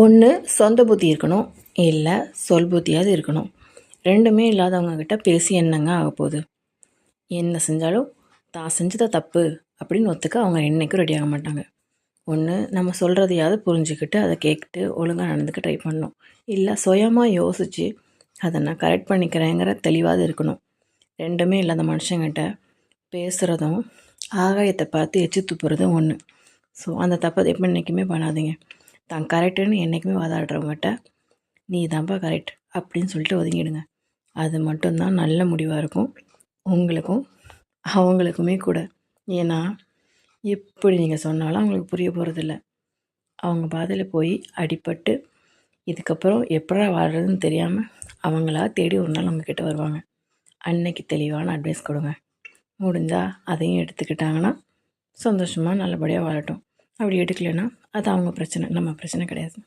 ஒன்று சொந்த புத்தி இருக்கணும், இல்லை சொல் புத்தியாவது இருக்கணும். ரெண்டுமே இல்லாதவங்கக்கிட்ட பேசி என்னங்க ஆகப்போகுது? என்ன செஞ்சாலும் தான் செஞ்சதை தப்பு அப்படின்னு ஒத்துக்க அவங்க என்றைக்கும் ரெடி ஆக மாட்டாங்க. ஒன்று நம்ம சொல்கிறதையாவது புரிஞ்சுக்கிட்டு அதை கேட்டு ஒழுங்காக நடந்துக்க ட்ரை பண்ணணும். இல்லை சுயமாக யோசித்து அதை நான் கரெக்ட் பண்ணிக்கிறேங்கிற தெளிவாக இருக்கணும். ரெண்டுமே இல்லாத மனுஷங்கிட்ட பேசுகிறதும் ஆகாயத்தை பார்த்து எச்சி துப்புறதும் ஒன்று. ஸோ அந்த தப்பை எப்போ என்றைக்குமே பண்ணாதீங்க. தான் கரெக்டுன்னு என்றைக்குமே வாதாடுறவங்ககிட்ட நீ தான்ப்பா கரெக்ட் அப்படின்னு சொல்லிட்டு ஒதுங்கிடுங்க. அது மட்டும்தான் நல்ல முடிவாக இருக்கும் உங்களுக்கும் அவங்களுக்குமே கூட. ஏன்னா எப்படி நீங்கள் சொன்னாலும் அவங்களுக்கு புரிய போகிறதில்ல. அவங்க பாதையில் போய் அடிபட்டு இதுக்கப்புறம் எப்படா வாழ்கிறதுன்னு தெரியாமல் அவங்களா தேடி ஒரு நாள் உங்ககிட்ட வருவாங்க. அன்னைக்கு தெளிவான அட்வைஸ் கொடுங்க. முடிஞ்சால் அதையும் எடுத்துக்கிட்டாங்கன்னா சந்தோஷமாக நல்லபடியாக வாழட்டும். அப்படி எடுக்கலைன்னா அது அவங்க பிரச்சனை, நம்ம பிரச்சனை கிடையாது.